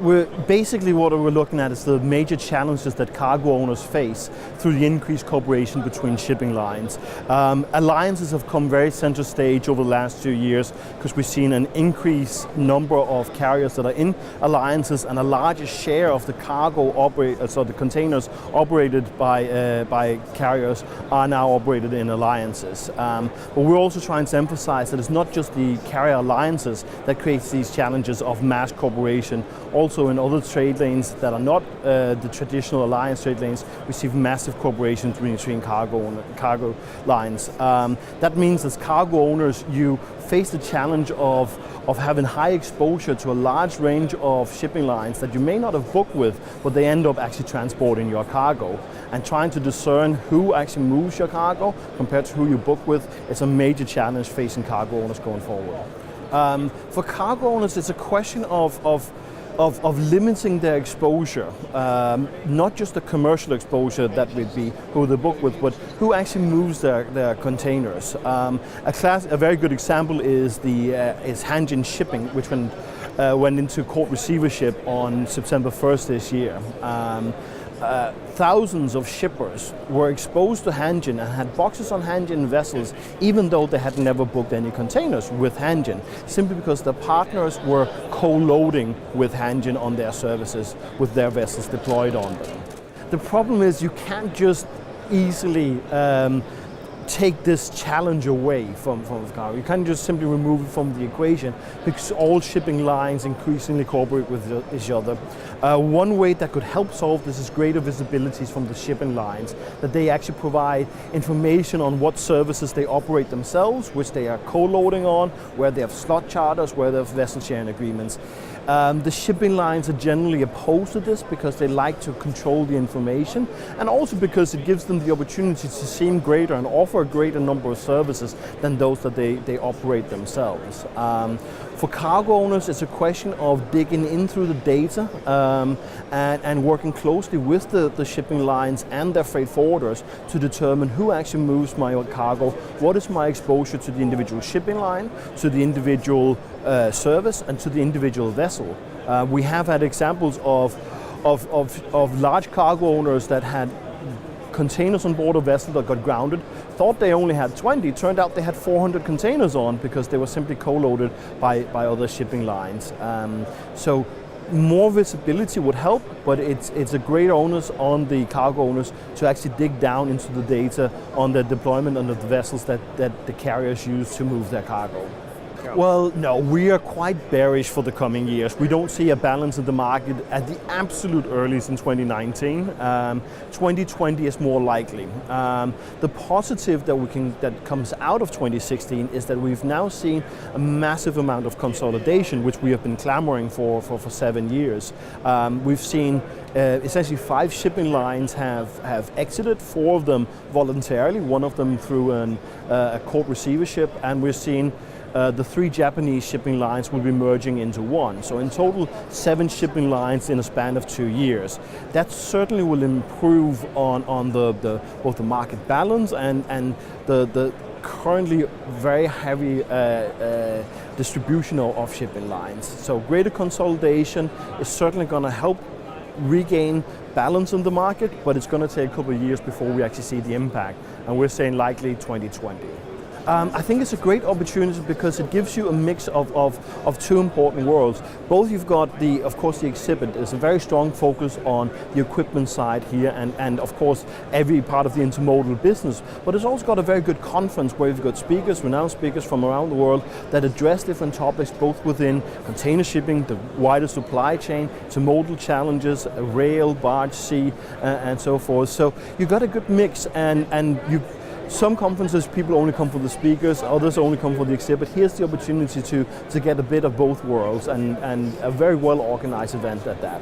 Basically what we're looking at is the major challenges that cargo owners face through the increased cooperation between shipping lines. Alliances have come very center stage over the last 2 years because we've seen an increased number of carriers that are in alliances, and a larger share of the the containers operated by carriers are now operated in alliances. But we're also trying to emphasize that it's not just the carrier alliances that creates these challenges of mass cooperation. Also in other trade lanes that are not the traditional alliance trade lanes, we see massive cooperation between cargo lines. That means as cargo owners, you face the challenge of having high exposure to a large range of shipping lines that you may not have booked with, but they end up actually transporting your cargo. And trying to discern who actually moves your cargo compared to who you book with is a major challenge facing cargo owners going forward. For cargo owners, it's a question of limiting their exposure, not just the commercial exposure that would be who they book with, but who actually moves their containers. A very good example is Hanjin Shipping, which went into court receivership on September 1st this year. Thousands of shippers were exposed to Hanjin and had boxes on Hanjin vessels, even though they had never booked any containers with Hanjin, simply because their partners were co-loading with Hanjin on their services with their vessels deployed on them. The problem is you can't just easily take this challenge away from the cargo. You can't just simply remove it from the equation because all shipping lines increasingly cooperate with each other. One way that could help solve this is greater visibilities from the shipping lines, that they actually provide information on what services they operate themselves, which they are co-loading on, where they have slot charters, where they have vessel sharing agreements. The shipping lines are generally opposed to this because they like to control the information, and also because it gives them the opportunity to seem greater and offer a greater number of services than those that they operate themselves. For cargo owners, it's a question of digging in through the data and working closely with the shipping lines and their freight forwarders to determine who actually moves my cargo, what is my exposure to the individual shipping line, to the individual service, and to the individual vessel. We have had examples of large cargo owners that had containers on board a vessel that got grounded, thought they only had 20, turned out they had 400 containers on because they were simply co-loaded by other shipping lines. So more visibility would help, but it's a great onus on the cargo owners to actually dig down into the data on the deployment of the vessels that the carriers use to move their cargo. Well, no, we are quite bearish for the coming years. We don't see a balance in the market at the absolute earliest in 2019. 2020 is more likely. The positive that comes out of 2016 is that we've now seen a massive amount of consolidation, which we have been clamoring for 7 years. We've seen essentially 5 shipping lines have exited, 4 of them voluntarily, 1 of them through a court receivership, and we're seeing the 3 Japanese shipping lines will be merging into 1. So in total, 7 shipping lines in a span of 2 years. That certainly will improve on both the market balance and the currently very heavy distribution of shipping lines. So greater consolidation is certainly going to help regain balance in the market, but it's going to take a couple of years before we actually see the impact, and we're saying likely 2020. I think it's a great opportunity because it gives you a mix of 2 important worlds. Both you've got of course the exhibit. There's a very strong focus on the equipment side here and of course every part of the intermodal business, but it's also got a very good conference where you've got speakers, renowned speakers from around the world that address different topics both within container shipping, the wider supply chain, intermodal challenges, rail, barge, sea, and so forth. So you've got a good mix, and some conferences people only come for the speakers, others only come for the exhibit. Here's the opportunity to get a bit of both worlds, and a very well organized event at that.